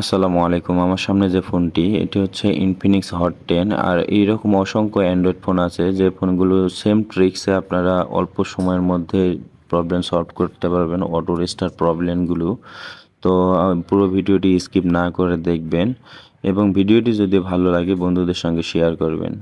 আসসালামু আলাইকুম। আমার সামনে যে ফোনটি এটি হচ্ছে ইনফিনিক্স হট 10 আর এইরকম অসংখ্য অ্যান্ড্রয়েড ফোন আছে যে ফোনগুলো সেম ট্রিক্সে আপনারা অল্প সময়ের মধ্যে প্রবলেম সলভ করতে পারবেন অটো রেস্টার্ট প্রবলেমগুলো। তো পুরো ভিডিওটি স্কিপ না করে দেখবেন এবং ভিডিওটি যদি ভালো লাগে বন্ধুদের সঙ্গে শেয়ার করবেন।